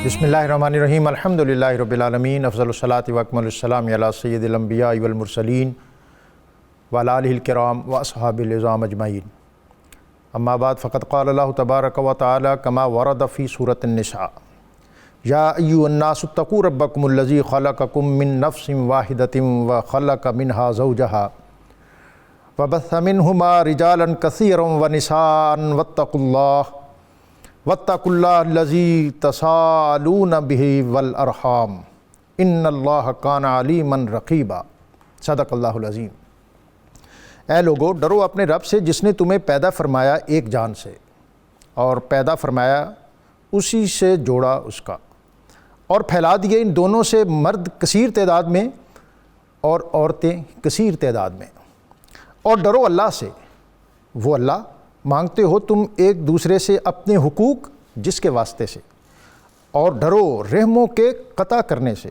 بسم اللہ الرحمن الرحیم الحمدللہ رب العالمین افضل الصلاۃ واکمل السلام علی سید الانبیاء والمرسلین وعلی آلہ الکرام واصحابہ العظام اجمعین اما بعد فقد قال اللہ تبارک و تعالی کما ورد فی سورۃ النساء یا ایھا الناس اتقوا ربکم الذی خلقکم من نفس واحدۃ وخلق منها زوجها وبث منہما رجالا کثیرا ونساء واتقوا اللہ الذی تساءلون بہ والارحام ان اللہ کان علیما رقیبا صدق اللہ العظیم۔ اے لوگو، ڈرو اپنے رب سے جس نے تمہیں پیدا فرمایا ایک جان سے اور پیدا فرمایا اسی سے جوڑا اس کا، اور پھیلا دیے ان دونوں سے مرد کثیر تعداد میں اور عورتیں کثیر تعداد میں، اور ڈرو اللہ سے، وہ اللہ مانگتے ہو تم ایک دوسرے سے اپنے حقوق جس کے واسطے سے، اور ڈرو رحموں کے قطع کرنے سے،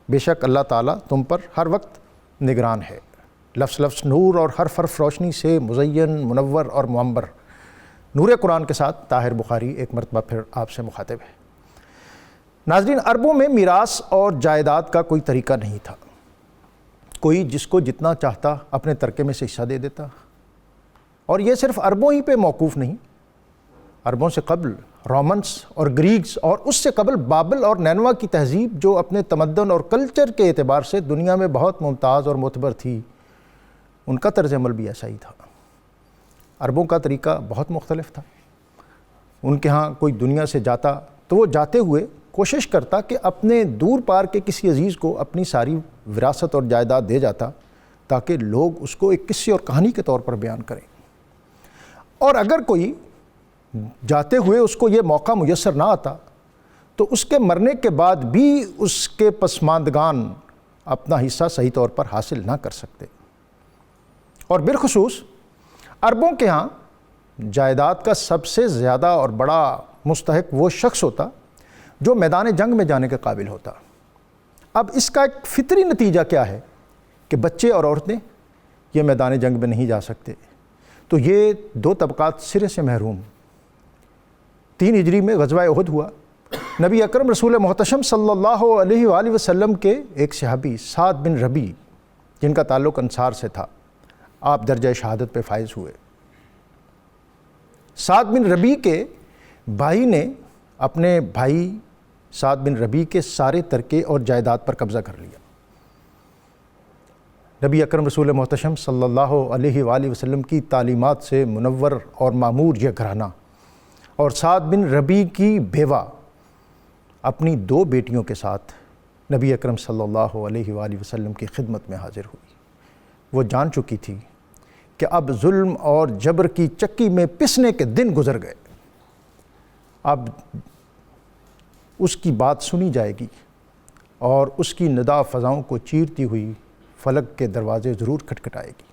بے شک اللہ تعالیٰ تم پر ہر وقت نگران ہے۔ لفظ لفظ نور اور حرف حرف روشنی سے مزین، منور اور معمر نور قرآن کے ساتھ طاہر بخاری ایک مرتبہ پھر آپ سے مخاطب ہے۔ ناظرین، عربوں میں میراث اور جائیداد کا کوئی طریقہ نہیں تھا، کوئی جس کو جتنا چاہتا اپنے ترکے میں سے حصہ دے دیتا، اور یہ صرف عربوں ہی پہ موقوف نہیں، عربوں سے قبل رومنس اور گریکس، اور اس سے قبل بابل اور نینوا کی تہذیب جو اپنے تمدن اور کلچر کے اعتبار سے دنیا میں بہت ممتاز اور معتبر تھی، ان کا طرز عمل بھی ایسا ہی تھا۔ عربوں کا طریقہ بہت مختلف تھا۔ ان کے ہاں کوئی دنیا سے جاتا تو وہ جاتے ہوئے کوشش کرتا کہ اپنے دور پار کے کسی عزیز کو اپنی ساری وراثت اور جائیداد دے جاتا تاکہ لوگ اس کو ایک قصے اور کہانی کے طور پر بیان کریں، اور اگر کوئی جاتے ہوئے اس کو یہ موقع میسر نہ آتا تو اس کے مرنے کے بعد بھی اس کے پسماندگان اپنا حصہ صحیح طور پر حاصل نہ کر سکتے۔ اور بالخصوص عربوں کے ہاں جائیداد کا سب سے زیادہ اور بڑا مستحق وہ شخص ہوتا جو میدان جنگ میں جانے کے قابل ہوتا۔ اب اس کا ایک فطری نتیجہ کیا ہے کہ بچے اور عورتیں یہ میدان جنگ میں نہیں جا سکتے، تو یہ دو طبقات سرے سے محروم۔ 3 ہجری میں غزوہ احد ہوا۔ نبی اکرم رسول محتشم صلی اللہ علیہ وآلہ وسلم کے ایک صحابی سعد بن ربیع، جن کا تعلق انصار سے تھا، آپ درجہ شہادت پہ فائز ہوئے۔ سعد بن ربیع کے بھائی نے اپنے بھائی سعد بن ربیع کے سارے ترکے اور جائیداد پر قبضہ کر لیا۔ نبی اکرم رسول محتشم صلی اللہ علیہ وآلہ وسلم کی تعلیمات سے منور اور معمور یہ گھرانہ اور سعد بن ربیع کی بیوہ اپنی 2 بیٹیوں کے ساتھ نبی اکرم صلی اللہ علیہ وآلہ وسلم کی خدمت میں حاضر ہوئی۔ وہ جان چکی تھی کہ اب ظلم اور جبر کی چکی میں پسنے کے دن گزر گئے، اب اس کی بات سنی جائے گی اور اس کی ندا فضاؤں کو چیرتی ہوئی فلک کے دروازے ضرور کھٹکھٹائے گی۔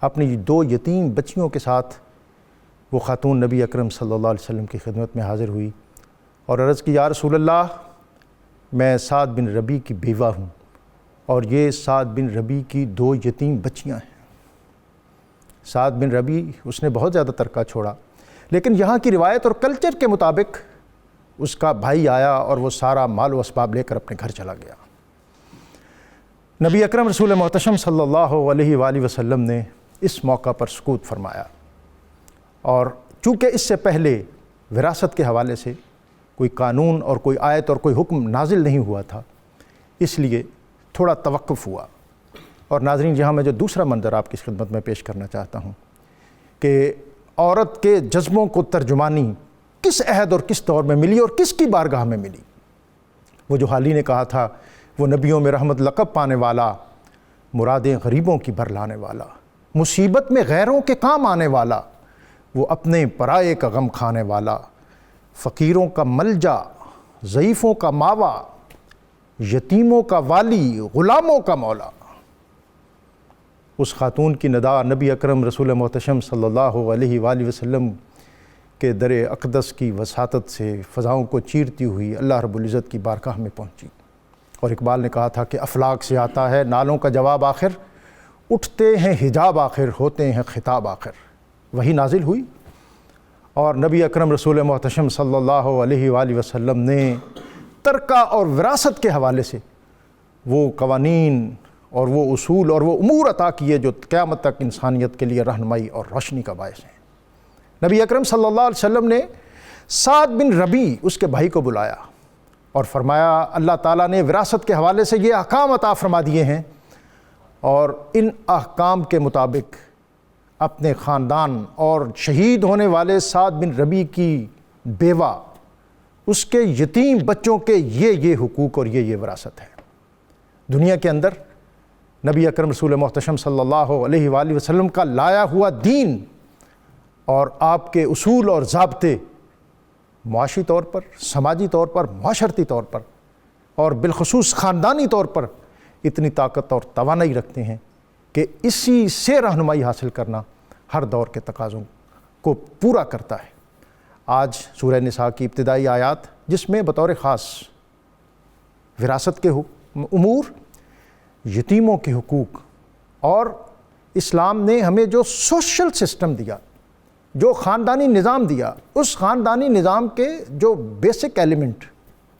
اپنی 2 یتیم بچیوں کے ساتھ وہ خاتون نبی اکرم صلی اللہ علیہ وسلم کی خدمت میں حاضر ہوئی اور عرض کی، یا رسول اللہ، میں سعد بن ربیع کی بیوہ ہوں اور یہ سعد بن ربیع کی 2 یتیم بچیاں ہیں۔ سعد بن ربیع اس نے بہت زیادہ ترکہ چھوڑا، لیکن یہاں کی روایت اور کلچر کے مطابق اس کا بھائی آیا اور وہ سارا مال و اسباب لے کر اپنے گھر چلا گیا۔ نبی اکرم رسول محتشم صلی اللہ علیہ وآلہ وسلم نے اس موقع پر سکوت فرمایا، اور چونکہ اس سے پہلے وراثت کے حوالے سے کوئی قانون اور کوئی آیت اور کوئی حکم نازل نہیں ہوا تھا، اس لیے تھوڑا توقف ہوا۔ اور ناظرین، یہاں میں جو دوسرا منظر آپ کی خدمت میں پیش کرنا چاہتا ہوں کہ عورت کے جذبوں کو ترجمانی کس عہد اور کس دور میں ملی اور کس کی بارگاہ میں ملی۔ وہ جو حالی نے کہا تھا، وہ نبیوں میں رحمت لقب پانے والا، مرادیں غریبوں کی بھر لانے والا، مصیبت میں غیروں کے کام آنے والا، وہ اپنے پرائے کا غم کھانے والا، فقیروں کا ملجا، ضعیفوں کا ماوا، یتیموں کا والی، غلاموں کا مولا۔ اس خاتون کی ندا نبی اکرم رسول محتشم صلی اللہ علیہ وآلہ وسلم کے در اقدس کی وساطت سے فضاؤں کو چیرتی ہوئی اللہ رب العزت کی بارگاہ میں پہنچی۔ اور اقبال نے کہا تھا کہ افلاک سے آتا ہے نالوں کا جواب آخر، اٹھتے ہیں حجاب آخر، ہوتے ہیں خطاب آخر۔ وہی نازل ہوئی اور نبی اکرم رسول محتشم صلی اللہ علیہ وآلہ وسلم نے مشترکہ اور وراثت کے حوالے سے وہ قوانین اور وہ اصول اور وہ امور عطا کیے جو قیامت تک انسانیت کے لیے رہنمائی اور روشنی کا باعث ہیں۔ نبی اکرم صلی اللہ علیہ وسلم نے سعد بن ربیع اس کے بھائی کو بلایا اور فرمایا اللہ تعالیٰ نے وراثت کے حوالے سے یہ احکام عطا فرما دیے ہیں، اور ان احکام کے مطابق اپنے خاندان اور شہید ہونے والے سعد بن ربیع کی بیوہ، اس کے یتیم بچوں کے یہ حقوق اور یہ وراثت ہے۔ دنیا کے اندر نبی اکرم رسول محتشم صلی اللہ علیہ وآلہ وسلم کا لایا ہوا دین اور آپ کے اصول اور ضابطے معاشی طور پر، سماجی طور پر، معاشرتی طور پر اور بالخصوص خاندانی طور پر اتنی طاقت اور توانائی رکھتے ہیں کہ اسی سے رہنمائی حاصل کرنا ہر دور کے تقاضوں کو پورا کرتا ہے۔ آج سورہ نساء کی ابتدائی آیات، جس میں بطور خاص وراثت کے امور، یتیموں کے حقوق اور اسلام نے ہمیں جو سوشل سسٹم دیا، جو خاندانی نظام دیا، اس خاندانی نظام کے جو بیسک ایلیمنٹ،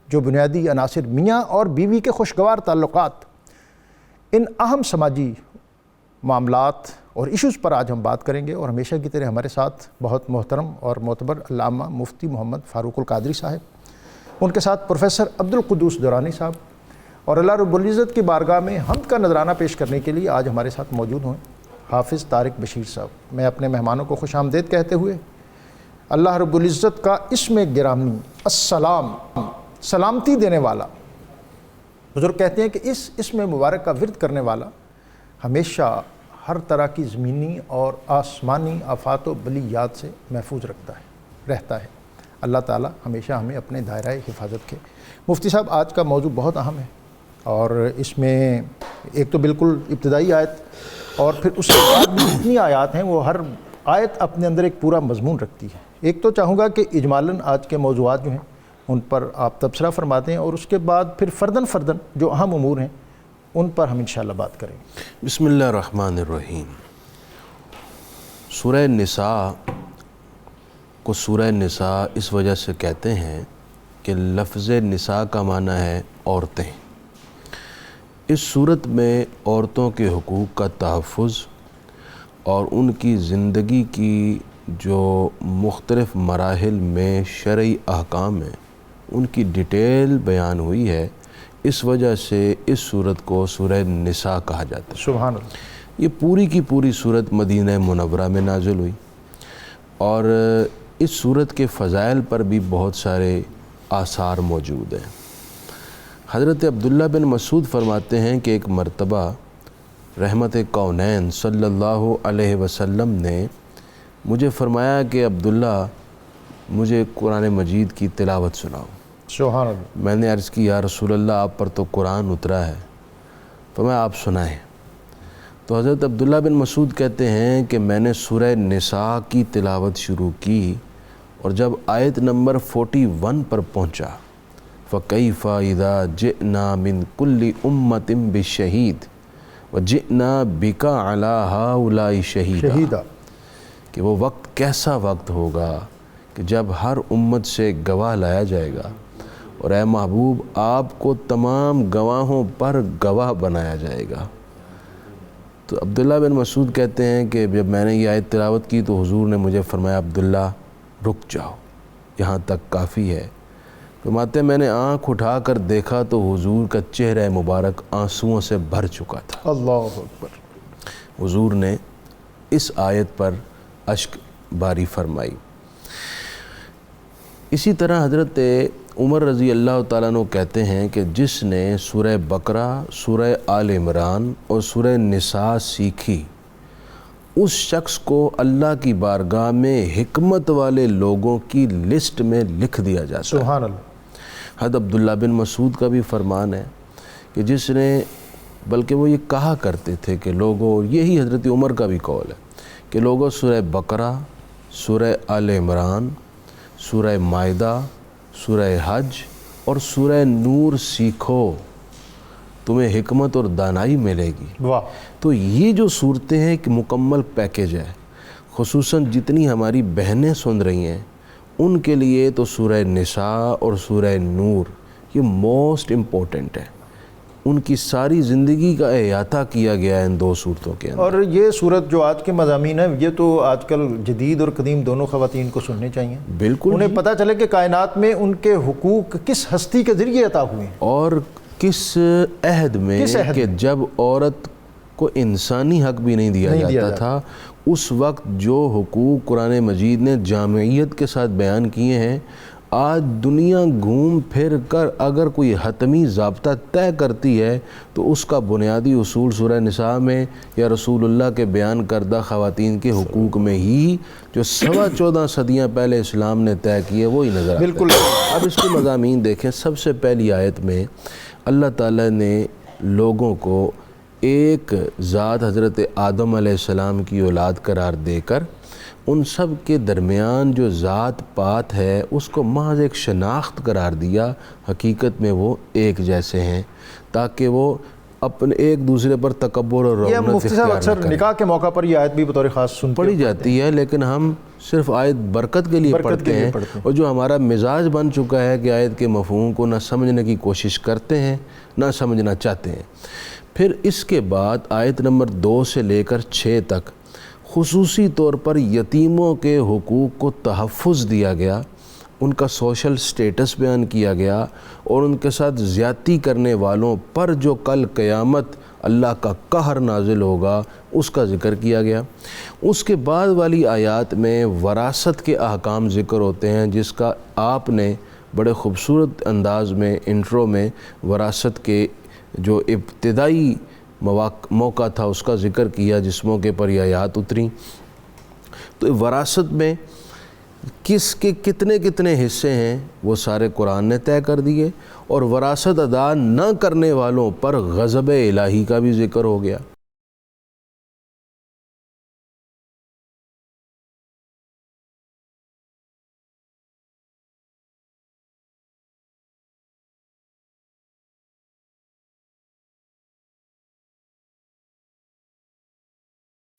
جو بنیادی عناصر، میاں اور بیوی کے خوشگوار تعلقات، ان اہم سماجی معاملات اور ایشوز پر آج ہم بات کریں گے۔ اور ہمیشہ کی طرح ہمارے ساتھ بہت محترم اور معتبر علامہ مفتی محمد فاروق القادری صاحب، ان کے ساتھ پروفیسر عبدالقدوس درانی صاحب، اور اللہ رب العزت کی بارگاہ میں حمد کا نذرانہ پیش کرنے کے لیے آج ہمارے ساتھ موجود ہیں حافظ طارق بشیر صاحب۔ میں اپنے مہمانوں کو خوش آمدید کہتے ہوئے اللہ رب العزت کا اسم گرامی السلام، سلامتی دینے والا، بزرگ کہتے ہیں کہ اس اسم مبارک کا ورد کرنے والا ہمیشہ ہر طرح کی زمینی اور آسمانی آفات و بلیات سے محفوظ رہتا ہے۔ اللہ تعالی ہمیشہ ہمیں اپنے دائرہ حفاظت کے۔ مفتی صاحب، آج کا موضوع بہت اہم ہے، اور اس میں ایک تو بالکل ابتدائی آیت اور پھر اس کے بعد بھی جتنی آیات ہیں وہ ہر آیت اپنے اندر ایک پورا مضمون رکھتی ہے۔ ایک تو چاہوں گا کہ اجمالاً آج کے موضوعات جو ہیں ان پر آپ تبصرہ فرماتے ہیں، اور اس کے بعد پھر فرداً جو اہم امور ہیں ان پر ہم انشاءاللہ بات کریں گے۔ بسم اللہ الرحمن الرحیم۔ سورہ نساء کو سورہ نساء اس وجہ سے کہتے ہیں کہ لفظ نساء کا معنی ہے عورتیں۔ اس صورت میں عورتوں کے حقوق کا تحفظ اور ان کی زندگی کی جو مختلف مراحل میں شرعی احکام ہیں ان کی ڈیٹیل بیان ہوئی ہے، اس وجہ سے اس صورت کو سورہ نساء کہا جاتا ہے۔ سبحان اللہ۔ یہ پوری کی پوری صورت مدینہ منورہ میں نازل ہوئی، اور اس صورت کے فضائل پر بھی بہت سارے آثار موجود ہیں۔ حضرت عبداللہ بن مسعود فرماتے ہیں کہ ایک مرتبہ رحمت کونین صلی اللہ علیہ وسلم نے مجھے فرمایا کہ عبداللہ مجھے قرآن مجید کی تلاوت سناؤ۔ سبحان اللہ۔ میں نے عرض کی یا رسول اللہ آپ پر تو قرآن اترا ہے، فرمایا آپ سنائیں۔ تو حضرت عبداللہ بن مسعود کہتے ہیں کہ میں نے سورہ نساء کی تلاوت شروع کی، اور جب آیت نمبر 41 پر پہنچا، فَكَيْفَ إِذَا جِئْنَا مِن كُلِّ أُمَّةٍ بِالشَّهِيدٍ وَجِئْنَا بِكَ عَلَىٰ هَٰؤُلَاءِ شَهِيدًا، کہ وہ وقت کیسا وقت ہوگا کہ جب ہر امت سے گواہ لایا جائے گا، اور اے محبوب آپ کو تمام گواہوں پر گواہ بنایا جائے گا۔ تو عبداللہ بن مسعود کہتے ہیں کہ جب میں نے یہ آیت تلاوت کی تو حضور نے مجھے فرمایا عبداللہ رک جاؤ، یہاں تک کافی ہے۔ فرماتے ہیں میں نے آنکھ اٹھا کر دیکھا تو حضور کا چہرہ مبارک آنسوؤں سے بھر چکا تھا۔ اللہ اکبر۔ حضور نے اس آیت پر اشک باری فرمائی۔ اسی طرح حضرت عمر رضی اللہ تعالیٰ عنہ کہتے ہیں کہ جس نے سورہ بقرہ، سورہ آل عمران اور سورہ نساء سیکھی، اس شخص کو اللہ کی بارگاہ میں حکمت والے لوگوں کی لسٹ میں لکھ دیا جاتا ہے۔ سبحان اللہ۔ حضرت عبداللہ بن مسعود کا بھی فرمان ہے کہ جس نے، بلکہ وہ یہ کہا کرتے تھے کہ لوگوں، یہی حضرت عمر کا بھی قول ہے کہ لوگوں سورہ بقرہ، سورہ آل عمران، سورہ مائدہ، سورہ حج اور سورہ نور سیکھو، تمہیں حکمت اور دانائی ملے گی۔ واہ۔ تو یہ جو صورتیں ہیں کہ مکمل پیکیج ہے، خصوصاً جتنی ہماری بہنیں سن رہی ہیں ان کے لیے تو سورہ نساء اور سورہ نور یہ موسٹ امپورٹنٹ ہے، ان کی ساری زندگی کا احاطہ کیا گیا ہے ان 2 صورتوں کے اندر۔ اور یہ صورت جو آج کے مضامین ہیں یہ تو آج کل جدید اور قدیم دونوں خواتین کو سننے چاہیے، بالکل، انہیں پتہ چلے کہ کائنات میں ان کے حقوق کس ہستی کے ذریعے عطا ہوئے ہیں، اور کس عہد میں کہ جب عورت کو انسانی حق بھی نہیں دیا جاتا تھا، اس وقت جو حقوق قرآن مجید نے جامعیت کے ساتھ بیان کیے ہیں، آج دنیا گھوم پھر کر اگر کوئی حتمی ضابطہ طے کرتی ہے تو اس کا بنیادی اصول سورہ نساء میں یا رسول اللہ کے بیان کردہ خواتین کے حقوق میں ہی جو 14.25 صدیاں پہلے اسلام نے طے کیے وہی نظر آتا ہے۔ بالکل۔ اب اس کے مضامین دیکھیں، سب سے پہلی آیت میں اللہ تعالیٰ نے لوگوں کو ایک ذات حضرت آدم علیہ السلام کی اولاد قرار دے کر ان سب کے درمیان جو ذات پات ہے اس کو محض ایک شناخت قرار دیا، حقیقت میں وہ ایک جیسے ہیں، تاکہ وہ اپنے ایک دوسرے پر تکبر اور یہ رغبت مفتی صاحب اختیار نہ اکثر کریں۔ نکاح کے موقع پر یہ آیت بھی بطور خاص سنتے پڑھی جاتی ہے، لیکن ہم صرف آیت برکت کے لیے پڑھتے ہیں، اور جو ہمارا مزاج بن چکا ہے کہ آیت کے مفہوم کو نہ سمجھنے کی کوشش کرتے ہیں نہ سمجھنا چاہتے ہیں۔ پھر اس کے بعد آیت نمبر 2 سے لے کر 6 تک خصوصی طور پر یتیموں کے حقوق کو تحفظ دیا گیا، ان کا سوشل سٹیٹس بیان کیا گیا، اور ان کے ساتھ زیادتی کرنے والوں پر جو کل قیامت اللہ کا قہر نازل ہوگا اس کا ذکر کیا گیا۔ اس کے بعد والی آیات میں وراثت کے احکام ذکر ہوتے ہیں، جس کا آپ نے بڑے خوبصورت انداز میں انٹرو میں وراثت کے جو ابتدائی موقع تھا اس کا ذکر کیا، جس موقع پر یہ آیات اتریں۔ تو وراثت میں کس کے کتنے کتنے حصے ہیں وہ سارے قرآن نے طے کر دیے، اور وراثت ادا نہ کرنے والوں پر غضب الہی کا بھی ذکر ہو گیا۔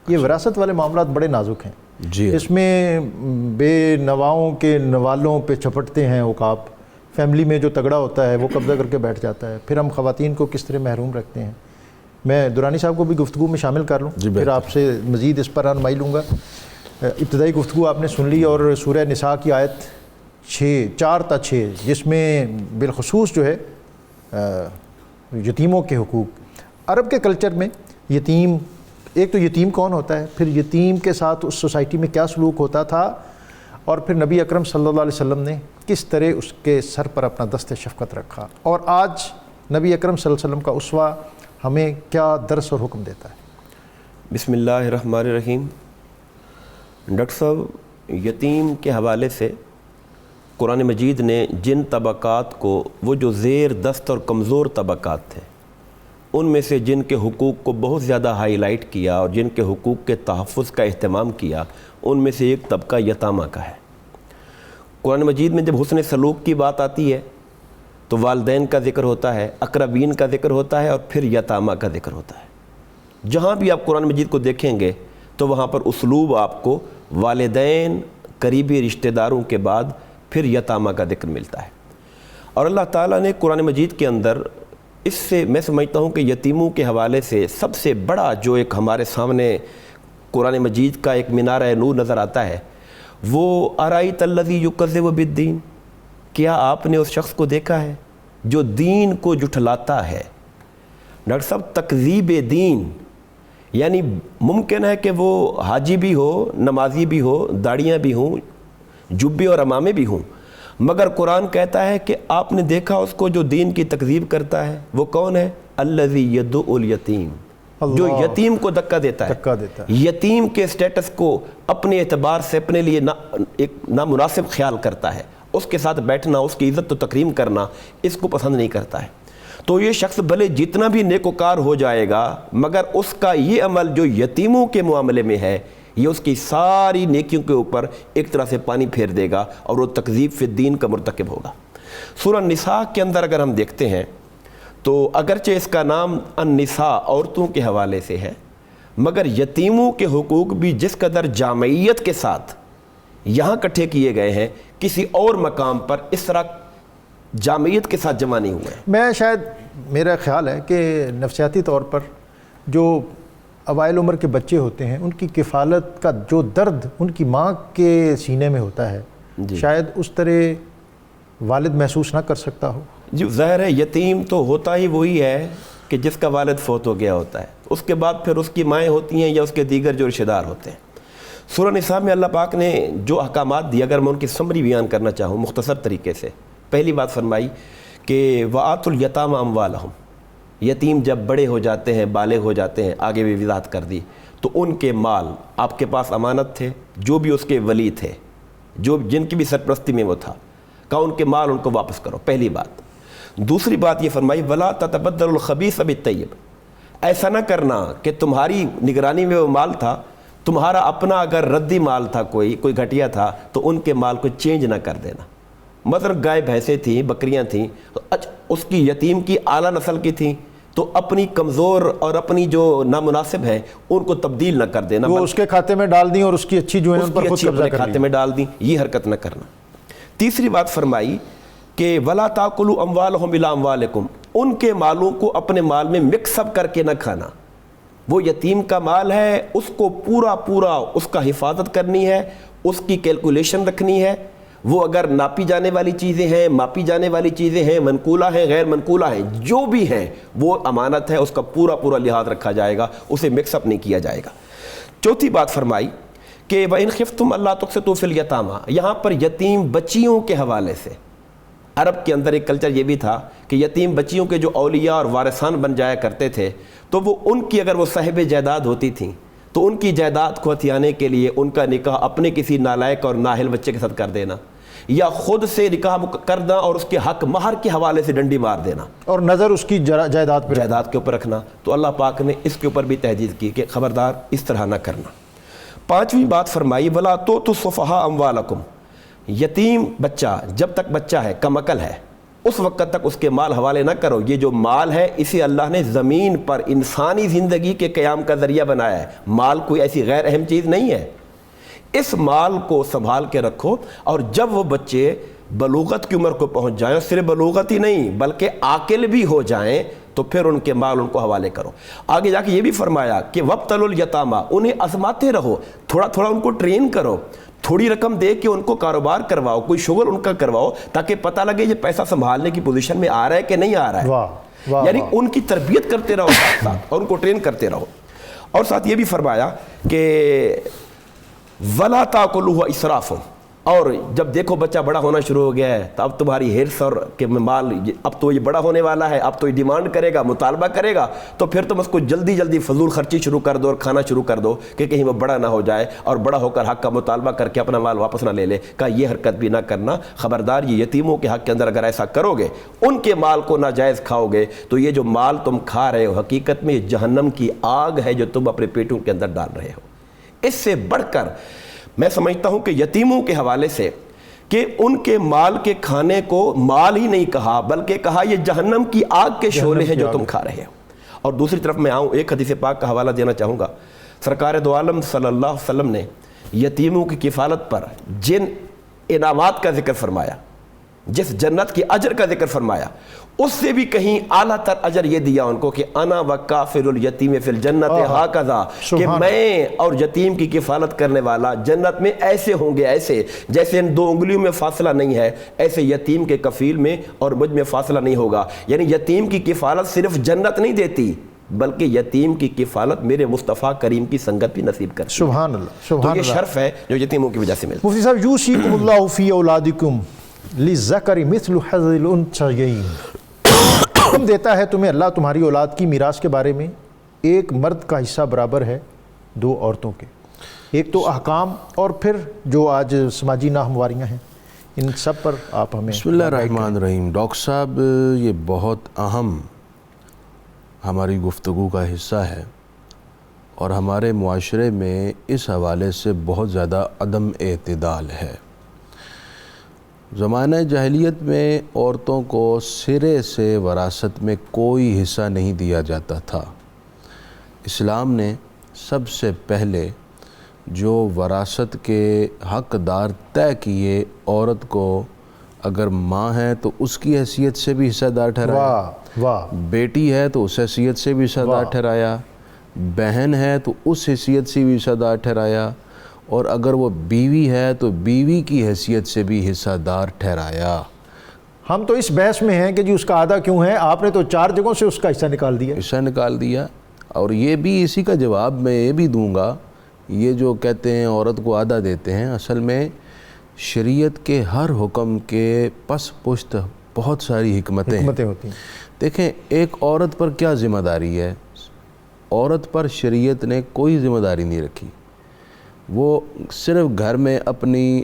یہ وراثت والے معاملات بڑے نازک ہیں، جی، اس میں بے نواؤں کے نوالوں پہ چھپٹتے ہیں عقاب، فیملی میں جو تگڑا ہوتا ہے وہ قبضہ کر کے بیٹھ جاتا ہے، پھر ہم خواتین کو کس طرح محروم رکھتے ہیں۔ میں درانی صاحب کو بھی گفتگو میں شامل کر لوں، پھر آپ سے مزید اس پر رہنمائی لوں گا۔ ابتدائی گفتگو آپ نے سن لی، اور سورہ نساء کی آیت 4 تا 6 جس میں بالخصوص جو ہے یتیموں کے حقوق، عرب کے کلچر میں یتیم، ایک تو یتیم کون ہوتا ہے، پھر یتیم کے ساتھ اس سوسائٹی میں کیا سلوک ہوتا تھا، اور پھر نبی اکرم صلی اللہ علیہ وسلم نے کس طرح اس کے سر پر اپنا دست شفقت رکھا، اور آج نبی اکرم صلی اللہ علیہ وسلم کا اسوہ ہمیں کیا درس اور حکم دیتا ہے۔ بسم اللہ الرحمن الرحیم۔ ڈاکٹر صاحب، یتیم کے حوالے سے قرآن مجید نے جن طبقات کو، وہ جو زیر دست اور کمزور طبقات تھے، ان میں سے جن کے حقوق کو بہت زیادہ ہائی لائٹ کیا اور جن کے حقوق کے تحفظ کا اہتمام کیا، ان میں سے ایک طبقہ یتامہ کا ہے۔ قرآن مجید میں جب حسن سلوک کی بات آتی ہے تو والدین کا ذکر ہوتا ہے، اقربین کا ذکر ہوتا ہے، اور پھر یتامہ کا ذکر ہوتا ہے۔ جہاں بھی آپ قرآن مجید کو دیکھیں گے تو وہاں پر اسلوب آپ کو والدین، قریبی رشتہ داروں کے بعد پھر یتامہ کا ذکر ملتا ہے۔ اور اللہ تعالیٰ نے قرآن مجید کے اندر اس سے میں سمجھتا ہوں کہ یتیموں کے حوالے سے سب سے بڑا جو ایک ہمارے سامنے قرآن مجید کا ایک مینارہ نور نظر آتا ہے، وہ ارائیت الذی یکذب بالدین، کیا آپ نے اس شخص کو دیکھا ہے جو دین کو جھٹلاتا ہے؟ ڈاکٹر صاحب، تکذیب دین یعنی ممکن ہے کہ وہ حاجی بھی ہو، نمازی بھی ہو، داڑیاں بھی ہوں، جبے اور عمامے بھی ہوں، مگر قرآن کہتا ہے کہ آپ نے دیکھا اس کو جو دین کی تکذیب کرتا ہے؟ وہ کون ہے؟ الذی یدعو الیتیم، جو یتیم کو دھکا دیتا ہے، یتیم کے سٹیٹس کو اپنے اعتبار سے اپنے لیے ایک نامناسب خیال کرتا ہے، اس کے ساتھ بیٹھنا، اس کی عزت و تکریم کرنا اس کو پسند نہیں کرتا ہے۔ تو یہ شخص بھلے جتنا بھی نیکوکار ہو جائے گا، مگر اس کا یہ عمل جو یتیموں کے معاملے میں ہے، یہ اس کی ساری نیکیوں کے اوپر ایک طرح سے پانی پھیر دے گا، اور وہ تکذیب فی الدین کا مرتکب ہوگا۔ سورہ نساء کے اندر اگر ہم دیکھتے ہیں تو اگرچہ اس کا نام النساء، عورتوں کے حوالے سے ہے، مگر یتیموں کے حقوق بھی جس قدر جامعیت کے ساتھ یہاں اکٹھے کیے گئے ہیں، کسی اور مقام پر اس طرح جامعیت کے ساتھ جمع نہیں ہوئے ہیں۔ میں شاید میرا خیال ہے کہ نفسیاتی طور پر جو اوائل عمر کے بچے ہوتے ہیں ان کی کفالت کا جو درد ان کی ماں کے سینے میں ہوتا ہے شاید اس طرح والد محسوس نہ کر سکتا ہو۔ جو ظاہر ہے یتیم تو ہوتا ہی وہی ہے کہ جس کا والد فوت ہو گیا ہوتا ہے، اس کے بعد پھر اس کی مائیں ہوتی ہیں یا اس کے دیگر جو رشتہ دار ہوتے ہیں۔ سورہ نساء میں اللہ پاک نے جو احکامات دی، اگر میں ان کی سمری بیان کرنا چاہوں مختصر طریقے سے، پہلی بات فرمائی کہ وَآتُوا الْيَتَامَ أَمْوَالَهُمْ، یتیم جب بڑے ہو جاتے ہیں، بالغ ہو جاتے ہیں، آگے بھی وضاحت کر دی، تو ان کے مال آپ کے پاس امانت تھے، جو بھی اس کے ولی تھے، جو جن کی بھی سرپرستی میں وہ تھا، کہا ان کے مال ان کو واپس کرو، پہلی بات۔ دوسری بات یہ فرمائی وَلَا تَتَبَدَّلُوا الْخَبِيثَ بِالطَّيِّبِ، ایسا نہ کرنا کہ تمہاری نگرانی میں وہ مال تھا، تمہارا اپنا اگر ردی مال تھا، کوئی گھٹیا تھا، تو ان کے مال کو چینج نہ کر دینا۔ مثلا گائے بھینسیں تھیں، بکریاں تھیں، تو اس کی یتیم کی اعلیٰ نسل کی تھیں، تو اپنی کمزور اور اپنی جو نامناسب ہیں ان کو تبدیل نہ کر دینا، وہ اس کے کھاتے میں ڈال دیں اور اس کی اچھی جو ہے ان پر خود قبضہ کر کھاتے میں ڈال دیں، یہ حرکت نہ کرنا۔ تیسری بات فرمائی کہ وَلَا تَأْكُلُوا أَمْوَالَهُمْ إِلَىٰ أَمْوَالِكُمْ، ان کے مالوں کو اپنے مال میں مکس اپ کر کے نہ کھانا۔ وہ یتیم کا مال ہے، اس کو پورا اس کا حفاظت کرنی ہے، اس کی کیلکولیشن رکھنی ہے۔ وہ اگر ناپی جانے والی چیزیں ہیں، ماپی جانے والی چیزیں ہیں، منقولہ ہیں، غیر منقولہ ہیں، جو بھی ہیں وہ امانت ہے، اس کا پورا لحاظ رکھا جائے گا، اسے مکس اپ نہیں کیا جائے گا۔ چوتھی بات فرمائی کہ وَإِنْ خِفْتُمْ أَلَّا تُقْسِطُوا فِي الْيَتَامَىٰ، یہاں پر یتیم بچیوں کے حوالے سے عرب کے اندر ایک کلچر یہ بھی تھا کہ یتیم بچیوں کے جو اولیاء اور وارثان بن جایا کرتے تھے، تو وہ ان کی اگر وہ صاحب جائیداد ہوتی تھیں تو ان کی جائیداد کو ہتھیانے کے لیے ان کا نکاح اپنے کسی نالائق اور نااہل بچے کے ساتھ کر دینا، یا خود سے نکاح کرنا اور اس کے حق مہر کے حوالے سے ڈنڈی مار دینا، اور نظر اس کی جائیداد کے اوپر رکھنا۔ تو اللہ پاک نے اس کے اوپر بھی تحجید کی کہ خبردار اس طرح نہ کرنا۔ پانچویں بات فرمائی وَلَا تُؤْتُوا السُّفَهَاءَ أَمْوَالَكُمْ، یتیم بچہ جب تک بچہ ہے، کم عقل ہے، اس وقت تک اس کے مال حوالے نہ کرو۔ یہ جو مال ہے اسے اللہ نے زمین پر انسانی زندگی کے قیام کا ذریعہ بنایا ہے، مال کوئی ایسی غیر اہم چیز نہیں ہے۔ اس مال کو سنبھال کے رکھو، اور جب وہ بچے بلوغت کی عمر کو پہنچ جائیں، صرف بلوغت ہی نہیں بلکہ عاقل بھی ہو جائیں، تو پھر ان کے مال ان کو حوالے کرو۔ آگے جا کے یہ بھی فرمایا کہ وَابْتَلُوا الْيَتَامَىٰ، انہیں آزماتے رہو، تھوڑا ان کو ٹرین کرو، تھوڑی رقم دے کے ان کو کاروبار کرواؤ، کوئی شغل ان کا کرواؤ، تاکہ پتہ لگے یہ پیسہ سنبھالنے کی پوزیشن میں آ رہا ہے کہ نہیں آ رہا ہے۔ یعنی ان کی تربیت کرتے رہو ساتھ، اور ان کو ٹرین کرتے رہو۔ اور ساتھ یہ بھی فرمایا کہ وَلَا تَأْكُلُوهُ إِسْرَافًا، اور جب دیکھو بچہ بڑا ہونا شروع ہو گیا ہے تو اب تمہاری ہرس اور کہ مال، اب تو یہ بڑا ہونے والا ہے، اب تو یہ ڈیمانڈ کرے گا، مطالبہ کرے گا، تو پھر تم اس کو جلدی فضول خرچی شروع کر دو اور کھانا شروع کر دو کہ کہیں وہ بڑا نہ ہو جائے اور بڑا ہو کر حق کا مطالبہ کر کے اپنا مال واپس نہ لے لے۔ کہا یہ حرکت بھی نہ کرنا، خبردار یہ یتیموں کے حق کے اندر اگر ایسا کرو گے، ان کے مال کو ناجائز کھاؤ گے، تو یہ جو مال تم کھا رہے ہو حقیقت میں جہنم کی آگ ہے جو تم اپنے پیٹوں کے اندر ڈال رہے ہو۔ اس سے بڑھ کر میں سمجھتا ہوں کہ یتیموں کے حوالے سے کہ ان کے مال کے کھانے کو مال ہی نہیں کہا، بلکہ کہا یہ جہنم کی آگ کے شعلے ہیں جو تم کھا رہے ہو۔ اور دوسری طرف میں آؤں، ایک حدیث پاک کا حوالہ دینا چاہوں گا۔ سرکار دو عالم صلی اللہ علیہ وسلم نے یتیموں کی کفالت پر جن انعامات کا ذکر فرمایا، جس جنت کی اجر کا ذکر فرمایا، اس سے بھی کہیں اعلیٰ تر اجر یہ دیا ان کو کہ انا وکافل الیتیم فی الجنت ہاکذا، کہ میں اور یتیم کی کفالت کرنے والا جنت میں ایسے ہوں گے، ایسے جیسے ان دو انگلیوں میں فاصلہ نہیں ہے، ایسے یتیم کے کفیل میں اور مجھ میں فاصلہ نہیں ہوگا۔ یعنی یتیم کی کفالت صرف جنت نہیں دیتی، بلکہ یتیم کی کفالت میرے مصطفیٰ کریم کی سنگت بھی نصیب کرتی ہے۔ سبحان اللہ، سبحان اللہ۔ تو یہ شرف ہے جو یتیموں کی وجہ سے ملتا ہے۔ مفتی صاحب، یوصیکم اللہ فی اولادکم للذکر مثل حظ الانثیین، حکم دیتا ہے تمہیں اللہ تمہاری اولاد کی میراث کے بارے میں ایک مرد کا حصہ برابر ہے دو عورتوں کے۔ ایک تو احکام اور پھر جو آج سماجی ناہمواریاں ہیں، ان سب پر آپ ہمیں۔ بسم اللہ الرحمن الرحیم۔ ڈاکٹر صاحب، یہ بہت اہم ہماری گفتگو کا حصہ ہے، اور ہمارے معاشرے میں اس حوالے سے بہت زیادہ عدم اعتدال ہے۔ زمانہ جاہلیت میں عورتوں کو سرے سے وراثت میں کوئی حصہ نہیں دیا جاتا تھا۔ اسلام نے سب سے پہلے جو وراثت کے حقدار طے کیے، عورت کو اگر ماں ہے تو اس کی حیثیت سے بھی حصہ دار ٹھہرایا، واہ واہ، بیٹی ہے تو اس حیثیت سے بھی حصہ دار ٹھہرایا، بہن ہے تو اس حیثیت سے بھی حصہ دار ٹھہرایا، اور اگر وہ بیوی ہے تو بیوی کی حیثیت سے بھی حصہ دار ٹھہرایا۔ ہم تو اس بحث میں ہیں کہ جی اس کا آدھا کیوں ہے، آپ نے تو 4 جگہوں سے اس کا حصہ نکال دیا۔ حصہ نکال دیا۔ اور یہ بھی اسی کا جواب میں یہ بھی دوں گا، یہ جو کہتے ہیں عورت کو آدھا دیتے ہیں، اصل میں شریعت کے ہر حکم کے پس پشت بہت ساری حکمتیں ہوتی ہیں۔ دیکھیں ایک عورت پر کیا ذمہ داری ہے، عورت پر شریعت نے کوئی ذمہ داری نہیں رکھی، وہ صرف گھر میں اپنی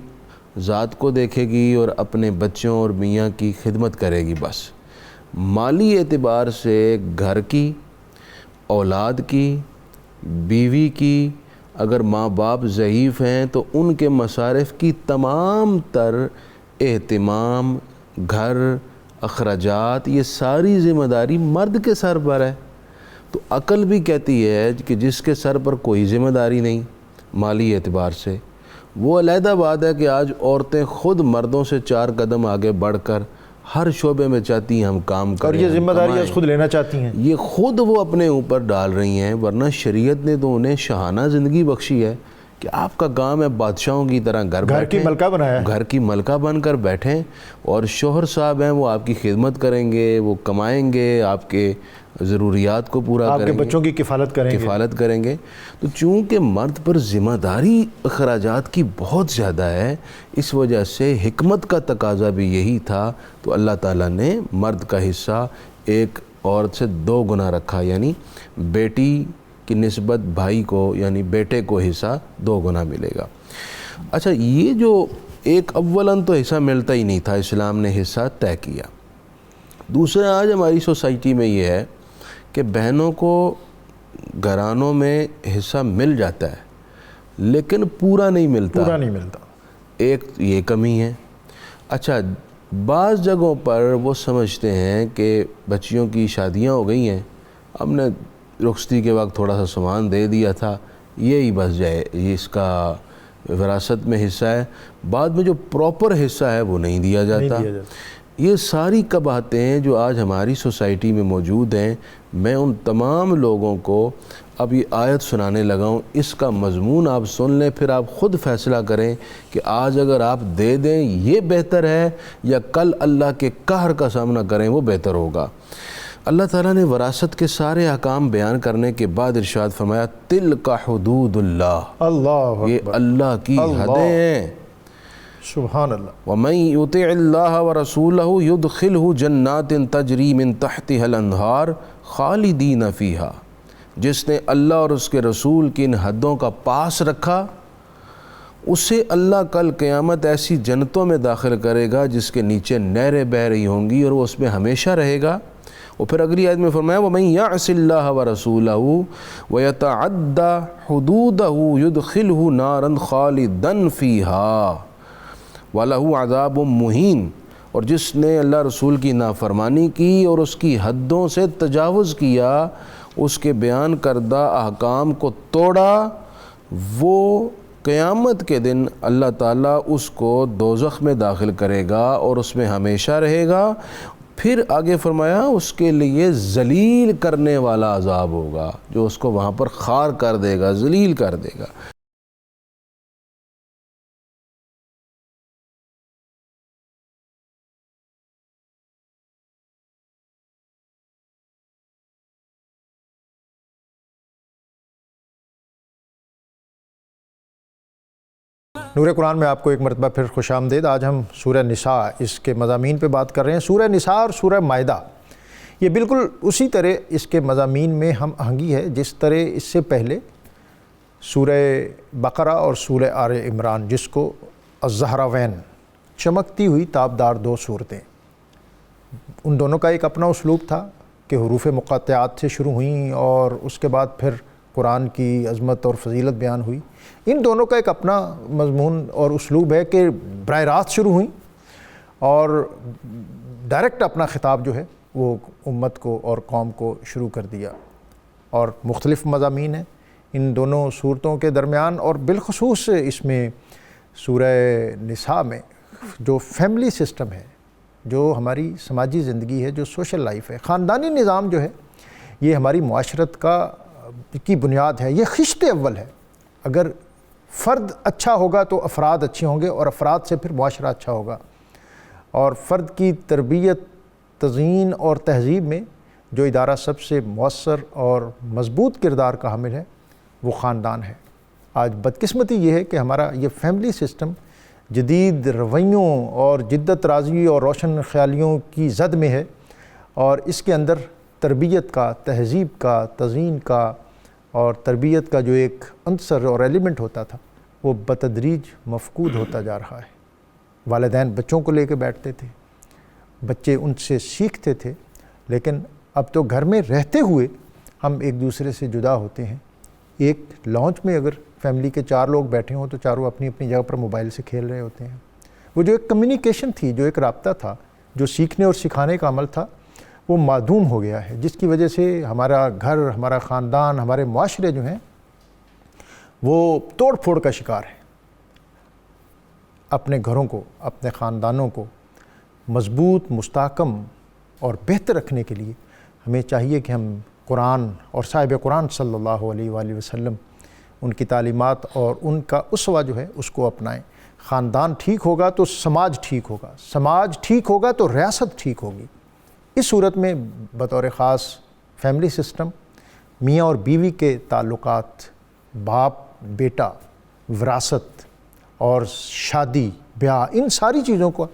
ذات کو دیکھے گی اور اپنے بچوں اور میاں کی خدمت کرے گی بس۔ مالی اعتبار سے گھر کی، اولاد کی، بیوی کی، اگر ماں باپ ضعیف ہیں تو ان کے مصارف کی تمام تر اہتمام، گھر، اخراجات، یہ ساری ذمہ داری مرد کے سر پر ہے۔ تو عقل بھی کہتی ہے کہ جس کے سر پر کوئی ذمہ داری نہیں مالی اعتبار سے، وہ علیحدہ بات ہے کہ آج عورتیں خود مردوں سے 4 قدم آگے بڑھ کر ہر شعبے میں چاہتی ہیں ہم کام کریں، اور یہ ذمہ داری کمائیں، خود لینا چاہتی ہیں، یہ خود وہ اپنے اوپر ڈال رہی ہیں، ورنہ شریعت نے تو انہیں شاہانہ زندگی بخشی ہے کہ آپ کا کام ہے بادشاہوں کی طرح گھر کی ملکہ بنایا ہے، گھر کی ملکہ بن کر بیٹھیں، اور شوہر صاحب ہیں وہ آپ کی خدمت کریں گے، وہ کمائیں گے، آپ کے ضروریات کو پورا آپ کریں کے گے، بچوں کی کفالت کریں گے۔ تو چونکہ مرد پر ذمہ داری اخراجات کی بہت زیادہ ہے، اس وجہ سے حکمت کا تقاضا بھی یہی تھا، تو اللہ تعالیٰ نے مرد کا حصہ ایک عورت سے 2 گنا رکھا، یعنی بیٹی کی نسبت بھائی کو یعنی بیٹے کو حصہ 2 گنا ملے گا۔ اچھا، یہ جو ایک اولاً تو حصہ ملتا ہی نہیں تھا، اسلام نے حصہ طے کیا۔ دوسرا، آج ہماری سوسائٹی میں یہ ہے کہ بہنوں کو گھرانوں میں حصہ مل جاتا ہے لیکن پورا نہیں ملتا، ایک یہ کمی ہے۔ اچھا، بعض جگہوں پر وہ سمجھتے ہیں کہ بچیوں کی شادیاں ہو گئی ہیں، ہم نے رخصتی کے وقت تھوڑا سا سامان دے دیا تھا، یہی بس جائے، یہ اس کا وراثت میں حصہ ہے، بعد میں جو پراپر حصہ ہے وہ نہیں دیا جاتا۔ یہ ساری قباحتیں جو آج ہماری سوسائٹی میں موجود ہیں، میں ان تمام لوگوں کو اب یہ آیت سنانے لگا ہوں، اس کا مضمون آپ سن لیں، پھر آپ خود فیصلہ کریں کہ آج اگر آپ دے دیں یہ بہتر ہے یا کل اللہ کے قہر کا سامنا کریں وہ بہتر ہوگا۔ اللہ تعالیٰ نے وراثت کے سارے احکام بیان کرنے کے بعد ارشاد فرمایا، تِلْکَ حدود اللہ، یہ اللہ کی حدیں ہیں۔ سبحان اللہ۔ وَمَن يُطِعِ اللَّهَ وَرَسُولَهُ يُدْخِلْهُ جَنَّاتٍ تَجْرِي مِن تَحْتِهَا الْأَنْهَارُ خَالِدِينَ فِيهَا، جس نے اللہ اور اس کے رسول کی ان حدوں کا پاس رکھا، اسے اللہ کل قیامت ایسی جنتوں میں داخل کرے گا جس کے نیچے نہریں بہہ رہی ہوں گی، اور وہ اس میں ہمیشہ رہے گا۔ اور پھر اگلی آیت میں فرمایا، وَمَن يَعْصِ اللَّهَ وَرَسُولَهُ وَيَتَعَدَّ حُدُودَهُ يُدْخِلْهُ نَارًا خَالِدًا فِيهَا وَلَهُ عَذَابٌ مُّهِينٌ، اور جس نے اللہ رسول کی نافرمانی کی اور اس کی حدوں سے تجاوز کیا، اس کے بیان کردہ احکام کو توڑا، وہ قیامت کے دن اللہ تعالیٰ اس کو دوزخ میں داخل کرے گا اور اس میں ہمیشہ رہے گا۔ پھر آگے فرمایا اس کے لیے ذلیل کرنے والا عذاب ہوگا، جو اس کو وہاں پر خار کر دے گا، ذلیل کر دے گا۔ نور قرآن میں آپ کو ایک مرتبہ پھر خوش آمدید۔ آج ہم سورہ نساء اس کے مضامین پہ بات کر رہے ہیں۔ سورہ نساء اور سورہ مائدہ یہ بالکل اسی طرح اس کے مضامین میں ہم آہنگی ہے جس طرح اس سے پہلے سورہ بقرہ اور سورہ آل عمران، جس کو الزہراوین، چمکتی ہوئی تابدار 2 صورتیں، ان دونوں کا ایک اپنا اسلوب تھا کہ حروف مقاطعات سے شروع ہوئیں اور اس کے بعد پھر قرآن کی عظمت اور فضیلت بیان ہوئی۔ ان دونوں کا ایک اپنا مضمون اور اسلوب ہے کہ براہ راست شروع ہوئیں اور ڈائریکٹ اپنا خطاب جو ہے وہ امت کو اور قوم کو شروع کر دیا، اور مختلف مضامین ہیں ان دونوں صورتوں کے درمیان، اور بالخصوص اس میں سورہ نساء میں جو فیملی سسٹم ہے، جو ہماری سماجی زندگی ہے، جو سوشل لائف ہے، خاندانی نظام جو ہے، یہ ہماری معاشرت کی بنیاد ہے، یہ خشت اول ہے۔ اگر فرد اچھا ہوگا تو افراد اچھے ہوں گے، اور افراد سے پھر معاشرہ اچھا ہوگا۔ اور فرد کی تربیت، تزئین اور تہذیب میں جو ادارہ سب سے مؤثر اور مضبوط کردار کا حامل ہے وہ خاندان ہے۔ آج بدقسمتی یہ ہے کہ ہمارا یہ فیملی سسٹم جدید رویوں اور جدت رازی اور روشن خیالیوں کی زد میں ہے، اور اس کے اندر تربیت کا، تہذیب کا، تزئین کا اور تربیت کا جو ایک عنصر اور ایلیمنٹ ہوتا تھا وہ بتدریج مفقود ہوتا جا رہا ہے۔ والدین بچوں کو لے کے بیٹھتے تھے، بچے ان سے سیکھتے تھے، لیکن اب تو گھر میں رہتے ہوئے ہم ایک دوسرے سے جدا ہوتے ہیں۔ ایک لانچ میں اگر فیملی کے 4 لوگ بیٹھے ہوں تو چاروں اپنی اپنی جگہ پر موبائل سے کھیل رہے ہوتے ہیں۔ وہ جو ایک کمیونیکیشن تھی، جو ایک رابطہ تھا، جو سیکھنے اور سکھانے کا عمل تھا، وہ معدوم ہو گیا ہے، جس کی وجہ سے ہمارا گھر، ہمارا خاندان، ہمارے معاشرے جو ہیں وہ توڑ پھوڑ کا شکار ہے۔ اپنے گھروں کو، اپنے خاندانوں کو مضبوط، مستحکم اور بہتر رکھنے کے لیے ہمیں چاہیے کہ ہم قرآن اور صاحب قرآن صلی اللہ علیہ وآلہ وسلم، ان کی تعلیمات اور ان کا اسوہ جو ہے اس کو اپنائیں۔ خاندان ٹھیک ہوگا تو سماج ٹھیک ہوگا، سماج ٹھیک ہوگا تو ریاست ٹھیک ہوگی۔ اس صورت میں بطور خاص فیملی سسٹم، میاں اور بیوی کے تعلقات، باپ بیٹا، وراثت اور شادی بیاہ، ان ساری چیزوں کو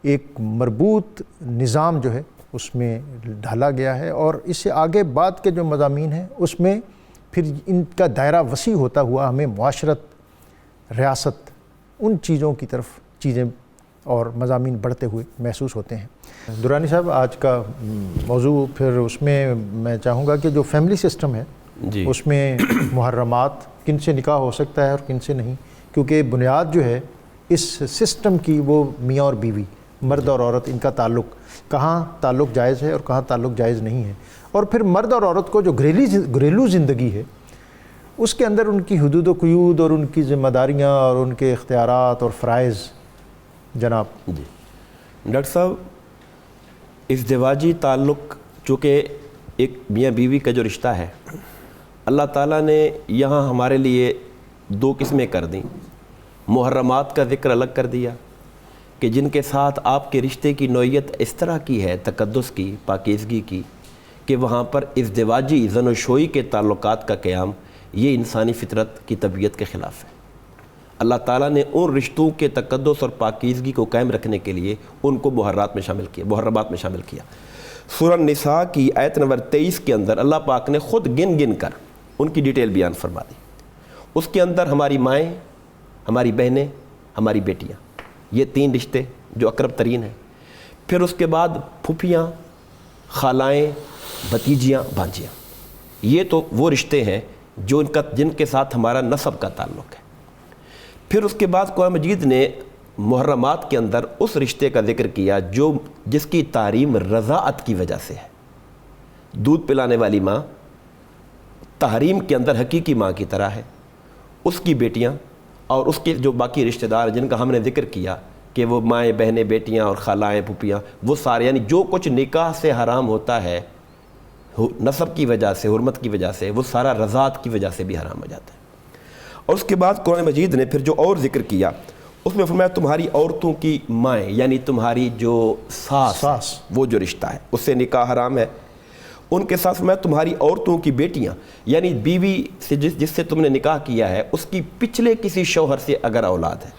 ایک مربوط نظام جو ہے اس میں ڈھالا گیا ہے، اور اس سے آگے بعد کے جو مضامین ہیں اس میں پھر ان کا دائرہ وسیع ہوتا ہوا ہمیں معاشرت، ریاست، ان چیزوں کی طرف چیزیں اور مضامین بڑھتے ہوئے محسوس ہوتے ہیں۔ درانی صاحب، آج کا موضوع پھر اس میں میں چاہوں گا کہ جو فیملی سسٹم ہے جی، اس میں محرمات، کن سے نکاح ہو سکتا ہے اور کن سے نہیں، کیونکہ بنیاد جو ہے اس سسٹم کی وہ میاں اور بیوی، مرد اور عورت، ان کا تعلق، کہاں تعلق جائز ہے اور کہاں تعلق جائز نہیں ہے، اور پھر مرد اور عورت کو جو گھریلو زندگی ہے اس کے اندر ان کی حدود و قیود اور ان کی ذمہ داریاں اور ان کے اختیارات اور فرائض۔ جناب جی ڈاکٹر صاحب، ازدواجی تعلق چونکہ ایک میاں بیوی کا جو رشتہ ہے، اللہ تعالیٰ نے یہاں ہمارے لیے 2 قسمیں کر دیں۔ محرمات کا ذکر الگ کر دیا کہ جن کے ساتھ آپ کے رشتے کی نوعیت اس طرح کی ہے، تقدس کی، پاکیزگی کی، کہ وہاں پر ازدواجی زن و شوئی کے تعلقات کا قیام یہ انسانی فطرت کی طبیعت کے خلاف ہے۔ اللہ تعالیٰ نے ان رشتوں کے تقدس اور پاکیزگی کو قائم رکھنے کے لیے ان کو محرمات میں شامل کیا۔ سورہ نساء کی آیت نمبر 23 کے اندر اللہ پاک نے خود گن کر ان کی ڈیٹیل بیان فرما دی۔ اس کے اندر ہماری مائیں، ہماری بہنیں، ہماری بیٹیاں، یہ 3 رشتے جو اقرب ترین ہیں۔ پھر اس کے بعد پھوپھیاں، خالائیں، بھتیجیاں، بھانجیاں، یہ تو وہ رشتے ہیں جن کے ساتھ ہمارا نسب کا تعلق ہے۔ پھر اس کے بعد قرآن مجید نے محرمات کے اندر اس رشتے کا ذکر کیا جس کی تحریم رضاعت کی وجہ سے ہے۔ دودھ پلانے والی ماں تحریم کے اندر حقیقی ماں کی طرح ہے، اس کی بیٹیاں اور اس کے جو باقی رشتہ دار جن کا ہم نے ذکر کیا کہ وہ مائیں، بہنیں، بیٹیاں اور خالائیں، پھوپھیاں، وہ سارے، یعنی جو کچھ نکاح سے حرام ہوتا ہے نسب کی وجہ سے، حرمت کی وجہ سے، وہ سارا رضاعت کی وجہ سے بھی حرام ہو جاتا ہے۔ اور اس کے بعد قرآن مجید نے پھر جو اور ذکر کیا اس میں فرمایا تمہاری عورتوں کی مائیں، یعنی تمہاری جو ساس، وہ جو رشتہ ہے اس سے نکاح حرام ہے۔ ان کے ساتھ فرمایا تمہاری عورتوں کی بیٹیاں، یعنی بیوی سے جس سے تم نے نکاح کیا ہے اس کی پچھلے کسی شوہر سے اگر اولاد ہے،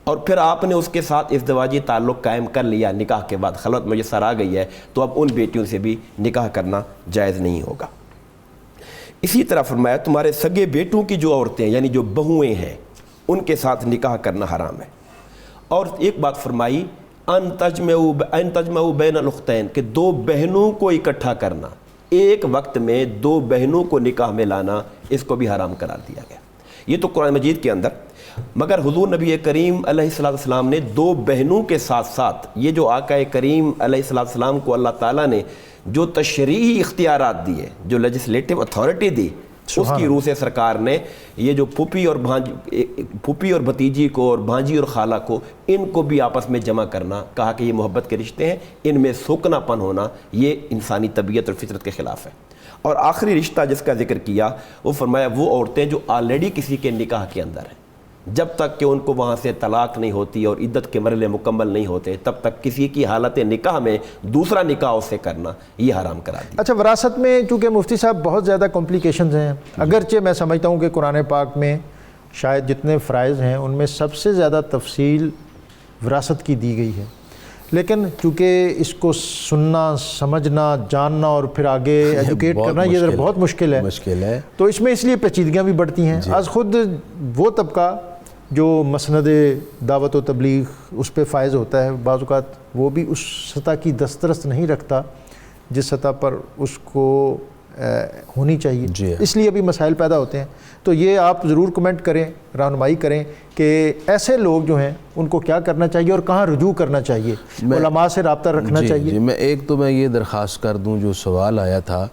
اور پھر آپ نے اس کے ساتھ ازدواجی تعلق قائم کر لیا، نکاح کے بعد خلوت میسر آ گئی ہے، تو اب ان بیٹیوں سے بھی نکاح کرنا جائز نہیں ہوگا۔ اسی طرح فرمایا تمہارے سگے بیٹوں کی جو عورتیں یعنی جو بہویں ہیں ان کے ساتھ نکاح کرنا حرام ہے۔ اور ایک بات فرمائی ان تجمعوا بین الاختین، کہ 2 بہنوں کو اکٹھا کرنا، ایک وقت میں 2 بہنوں کو نکاح میں لانا، اس کو بھی حرام قرار دیا گیا۔ یہ تو قرآن مجید کے اندر، مگر حضور نبی کریم علیہ السلام نے 2 بہنوں کے ساتھ ساتھ یہ جو آقا کریم علیہ السلام کو اللہ تعالیٰ نے جو تشریعی اختیارات دیے، جو لیجسلیٹو اتھارٹی دی، اس کی روح سے سرکار نے یہ جو پھوپھی اور بھتیجی کو اور بھانجی اور خالہ کو ان کو بھی آپس میں جمع کرنا کہا کہ یہ محبت کے رشتے ہیں، ان میں سوکنا پن ہونا یہ انسانی طبیعت اور فطرت کے خلاف ہے۔ اور آخری رشتہ جس کا ذکر کیا وہ فرمایا وہ عورتیں جو آلریڈی کسی کے نکاح کے اندر ہیں، جب تک کہ ان کو وہاں سے طلاق نہیں ہوتی اور عدت کے مرحلے مکمل نہیں ہوتے تب تک کسی کی حالت نکاح میں دوسرا نکاح اس سے کرنا یہ حرام کرا دیا۔ اچھا، وراثت میں چونکہ مفتی صاحب بہت زیادہ کمپلیکیشنز ہیں، اگرچہ میں سمجھتا ہوں کہ قرآن پاک میں شاید جتنے فرائض ہیں ان میں سب سے زیادہ تفصیل وراثت کی دی گئی ہے، لیکن چونکہ اس کو سننا، سمجھنا، جاننا اور پھر آگے ایجوکیٹ کرنا یہ ذرا بہت مشکل ہے، تو اس میں اس لیے پیچیدگیاں بھی بڑھتی ہیں۔ از خود وہ طبقہ جو مسند دعوت و تبلیغ اس پہ فائز ہوتا ہے، بعض اوقات وہ بھی اس سطح کی دسترس نہیں رکھتا جس سطح پر اس کو ہونی چاہیے، اس لیے بھی مسائل پیدا ہوتے ہیں۔ تو یہ آپ ضرور کمنٹ کریں، رہنمائی کریں کہ ایسے لوگ جو ہیں ان کو کیا کرنا چاہیے اور کہاں رجوع کرنا چاہیے، علماء سے رابطہ رکھنا چاہیے۔ میں یہ درخواست کر دوں، جو سوال آیا تھا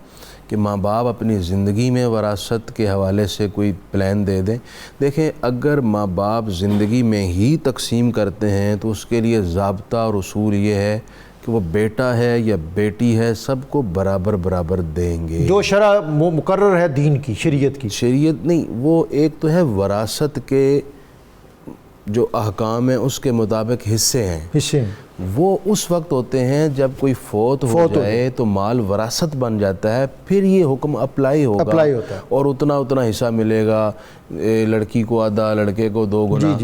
کہ ماں باپ اپنی زندگی میں وراثت کے حوالے سے کوئی پلان دے دیں۔ دیکھیں، اگر ماں باپ زندگی میں ہی تقسیم کرتے ہیں تو اس کے لیے ضابطہ اور اصول یہ ہے کہ وہ بیٹا ہے یا بیٹی ہے سب کو برابر دیں گے، جو شرع مقرر ہے دین کی، شریعت نہیں، وہ ایک تو ہے وراثت کے جو احکام ہیں اس کے مطابق حصے ہیں، وہ اس وقت ہوتے ہیں جب کوئی فوت ہو جائے تو مال وراثت بن جاتا ہے، پھر یہ حکم اپلائی ہوگا اور اتنا حصہ ملے گا، لڑکی کو آدھا، لڑکے کو 2 گنا۔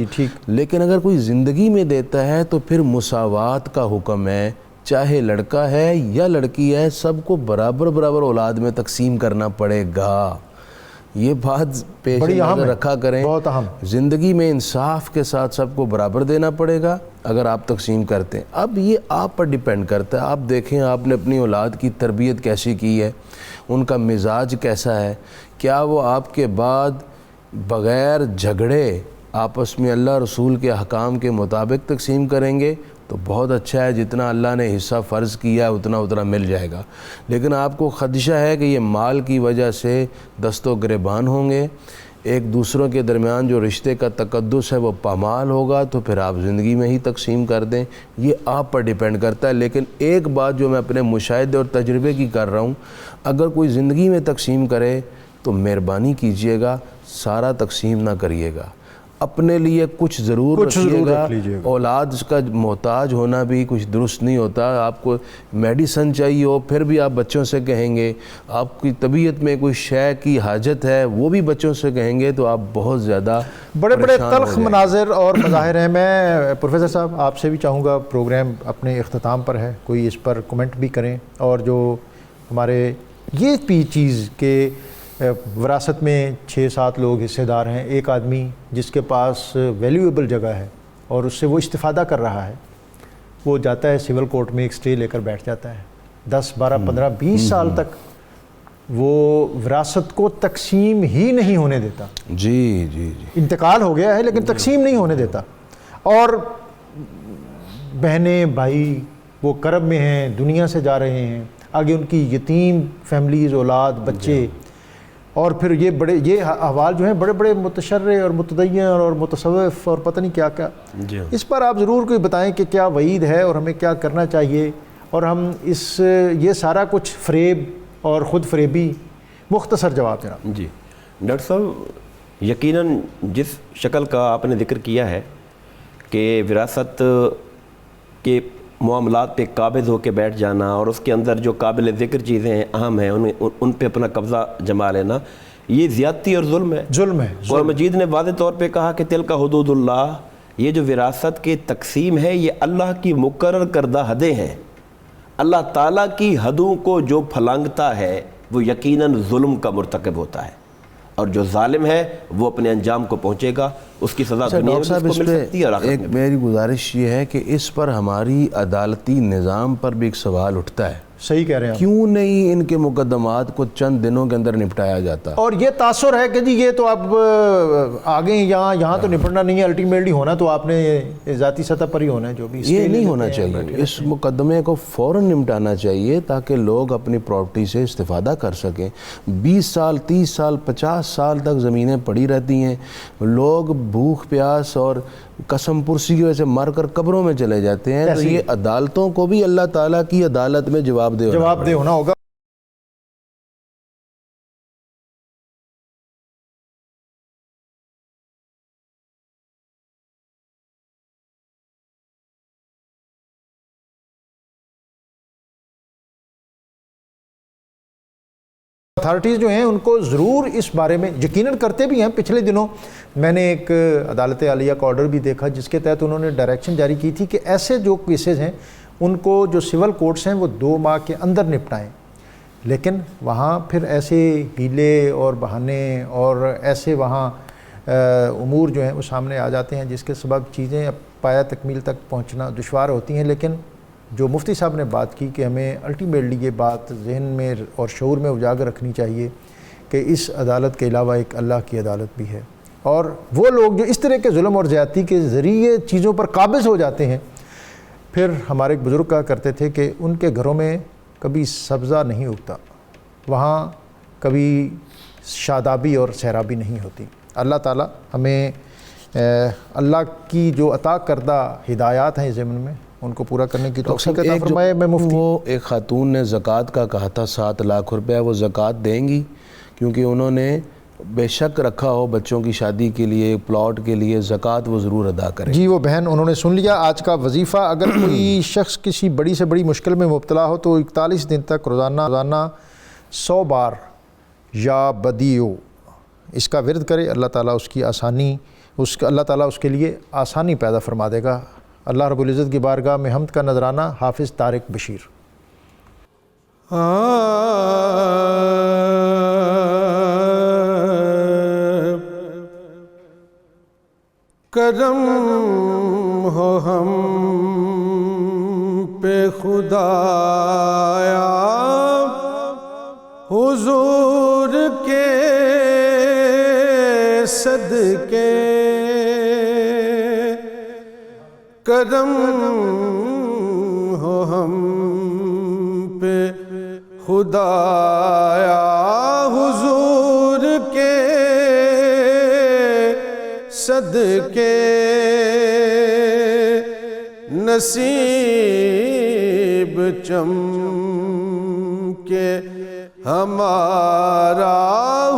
لیکن اگر کوئی زندگی میں دیتا ہے تو پھر مساوات کا حکم ہے، چاہے لڑکا ہے یا لڑکی ہے سب کو برابر اولاد میں تقسیم کرنا پڑے گا۔ یہ بات پیش نظر رکھا کریں، زندگی میں انصاف کے ساتھ سب کو برابر دینا پڑے گا اگر آپ تقسیم کرتے ہیں۔ اب یہ آپ پر ڈیپینڈ کرتا ہے، آپ دیکھیں آپ نے اپنی اولاد کی تربیت کیسی کی ہے، ان کا مزاج کیسا ہے، کیا وہ آپ کے بعد بغیر جھگڑے آپس میں اللہ رسول کے احکام کے مطابق تقسیم کریں گے تو بہت اچھا ہے، جتنا اللہ نے حصہ فرض کیا اتنا مل جائے گا۔ لیکن آپ کو خدشہ ہے کہ یہ مال کی وجہ سے دست و گریبان ہوں گے، ایک دوسروں کے درمیان جو رشتے کا تقدس ہے وہ پامال ہوگا، تو پھر آپ زندگی میں ہی تقسیم کر دیں، یہ آپ پر ڈیپینڈ کرتا ہے۔ لیکن ایک بات جو میں اپنے مشاہدے اور تجربے کی کر رہا ہوں، اگر کوئی زندگی میں تقسیم کرے تو مہربانی کیجئے گا سارا تقسیم نہ کریے گا، اپنے لیے کچھ ضرور رکھیے گا۔ اولاد کا محتاج ہونا بھی کچھ درست نہیں ہوتا، آپ کو میڈیسن چاہیے ہو پھر بھی آپ بچوں سے کہیں گے، آپ کی طبیعت میں کوئی شے کی حاجت ہے وہ بھی بچوں سے کہیں گے، تو آپ بہت زیادہ بڑے تلخ مناظر اور مظاہر ہیں۔ میں پروفیسر صاحب آپ سے بھی چاہوں گا، پروگرام اپنے اختتام پر ہے، کوئی اس پر کمنٹ بھی کریں، اور جو ہمارے یہ بھی چیز کہ وراثت میں 6-7 لوگ حصے دار ہیں، ایک آدمی جس کے پاس ویلیویبل جگہ ہے اور اس سے وہ استفادہ کر رہا ہے، وہ جاتا ہے سول کورٹ میں ایک سٹے لے کر بیٹھ جاتا ہے، 10 12 15 20 سال تک وہ وراثت کو تقسیم ہی نہیں ہونے دیتا۔ جی انتقال ہو گیا ہے لیکن تقسیم نہیں ہونے دیتا، اور بہنیں بھائی وہ کرب میں ہیں، دنیا سے جا رہے ہیں، آگے ان کی یتیم فیملیز، اولاد، بچے، اور پھر یہ احوال جو ہیں بڑے متشرع اور متدین اور متصوف اور پتہ نہیں کیا کیا۔ اس پر آپ ضرور کوئی بتائیں کہ کیا وعید ہے اور ہمیں کیا کرنا چاہیے، اور ہم یہ سارا کچھ فریب اور خود فریبی، مختصر جواب جناب۔ جی ڈاکٹر صاحب، یقیناً جس شکل کا آپ نے ذکر کیا ہے کہ وراثت کے معاملات پہ قابض ہو کے بیٹھ جانا اور اس کے اندر جو قابل ذکر چیزیں اہم ہیں ان پہ اپنا قبضہ جما لینا، یہ زیادتی اور ظلم ہے۔ قرآن مجید نے واضح طور پہ کہا کہ تلک حدود اللہ، یہ جو وراثت کی تقسیم ہے یہ اللہ کی مقرر کردہ حدیں ہیں۔ اللہ تعالیٰ کی حدوں کو جو پھلانگتا ہے وہ یقیناً ظلم کا مرتکب ہوتا ہے، اور جو ظالم ہے وہ اپنے انجام کو پہنچے گا، اس کی سزا دنیا میں اس کو مل سکتی ہے اور آخرت میں۔ ایک میری گزارش یہ ہے کہ اس پر ہماری عدالتی نظام پر بھی ایک سوال اٹھتا ہے صحیح کہہ رہے ہیں آپ. کیوں نہیں ان کے مقدمات کو چند دنوں کے اندر نپٹایا جاتا؟ اور یہ تاثر ہے کہ جی یہ تو اب آگے یہاں تو نپٹنا نہیں ہے، الٹیمیٹلی ہونا تو آپ نے ذاتی سطح پر ہی ہونا ہے. جو بھی یہ نہیں ہونا چاہیے. اس مقدمے کو فوراً نمٹانا چاہیے تاکہ لوگ اپنی پراپرٹی سے استفادہ کر سکیں. 20 سال 30 سال 50 سال تک زمینیں پڑی رہتی ہیں، لوگ بھوک پیاس اور قسم پرسی کی وجہ سے مر کر قبروں میں چلے جاتے ہیں. تو یہ عدالتوں کو بھی اللہ تعالیٰ کی عدالت میں جواب دہ ہونا ہوگا. اتھارٹیز جو ہیں ان کو ضرور اس بارے میں یقیناً کرتے بھی ہیں. پچھلے دنوں میں نے ایک عدالت عالیہ کا آرڈر بھی دیکھا جس کے تحت انہوں نے ڈائریکشن جاری کی تھی کہ ایسے جو کیسز ہیں ان کو جو سول کورٹس ہیں وہ 2 ماہ کے اندر نپٹائیں. لیکن وہاں پھر ایسے ہیلے اور بہانے اور ایسے وہاں امور جو ہیں وہ سامنے آ جاتے ہیں جس کے سبب چیزیں پایہ تکمیل تک پہنچنا دشوار ہوتی ہیں. لیکن جو مفتی صاحب نے بات کی کہ ہمیں الٹیمیٹلی یہ بات ذہن میں اور شعور میں اجاگر رکھنی چاہیے کہ اس عدالت کے علاوہ ایک اللہ کی عدالت بھی ہے. اور وہ لوگ جو اس طرح کے ظلم اور زیادتی کے ذریعے چیزوں پر قابض ہو جاتے ہیں، پھر ہمارے ایک بزرگ کہا کرتے تھے کہ ان کے گھروں میں کبھی سبزہ نہیں اگتا، وہاں کبھی شادابی اور سیرابی نہیں ہوتی. اللہ تعالیٰ ہمیں اللہ کی جو عطا کردہ ہدایات ہیں ضمن میں ان کو پورا کرنے کی توفیق عطا فرمائے. میں مفتی وہ ایک خاتون نے زکوٰۃ کا کہا تھا 7 لاکھ روپے، وہ زکوٰۃ دیں گی کیونکہ انہوں نے بے شک رکھا ہو بچوں کی شادی کے لیے، پلاٹ کے لیے، زکوٰۃ وہ ضرور ادا کریں. جی وہ بہن انہوں نے سن لیا. آج کا وظیفہ، اگر کوئی شخص کسی بڑی سے بڑی مشکل میں مبتلا ہو تو 41 دن تک روزانہ 100 بار یا بدیو اس کا ورد کرے. اللہ تعالیٰ اس کی آسانی اللہ تعالیٰ اس کے لیے آسانی پیدا فرما دے گا. اللہ رب العزت کی بارگاہ میں حمد کا نذرانہ حافظ طارق بشیر. کرم ہو ہم پہ خدایا، حضور کے صدقے، کرم ہو ہم پہ خدایا، حضور کے صدقے، نصیب چمکے ہمارا،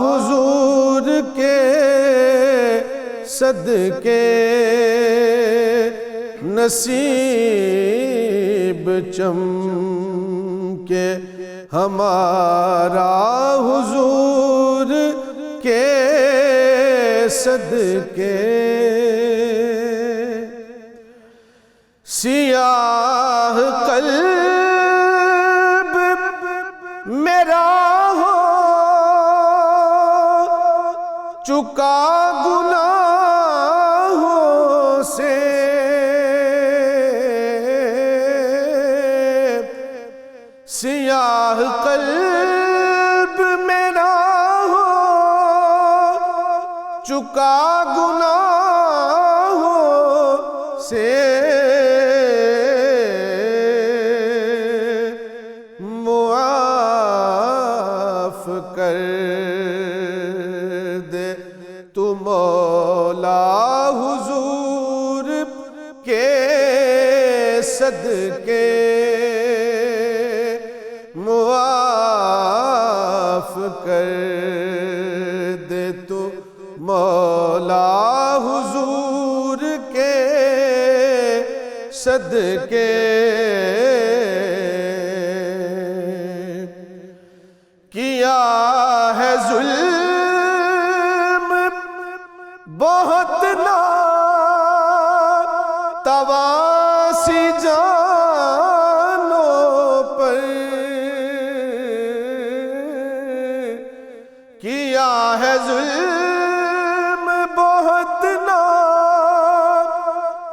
حضور کے صدقے، نصیب چمکے ہمارا، حضور کے صدقے. سیاہ قلب میرا ہو چکا گناہوں سے، سیاہ قلب میرا ہو چکا گناہوں سے، معاف کر دے تو مولا، حضور کے صدقے، معاف کر دے تو مولا، حضور کے صدقے. کیا ہے ظلم بہت ناتواسی جانوں پر، کیا ہے ظلم بہت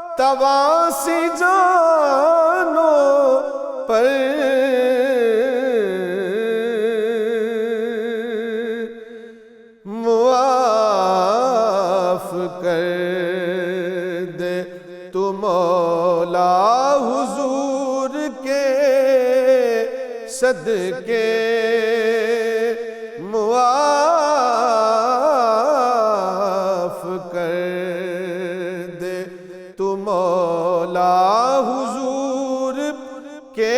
ناتواسی جانوں پر، صدقے معاف کر دے تو مولا حضور کے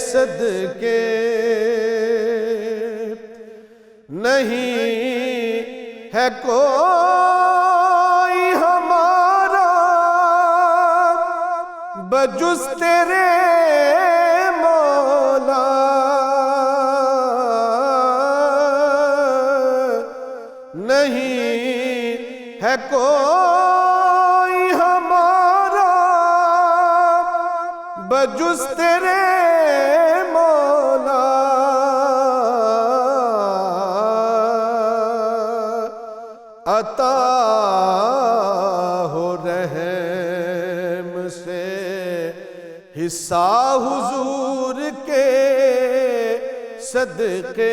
صدقے نہیں ہے کوئی ہمارا بجز تیرے مولا نہیں ہے کوئی ہمارا بجز تیرے مولا عطا ہو رحم سے حصہ حضور کے صدقے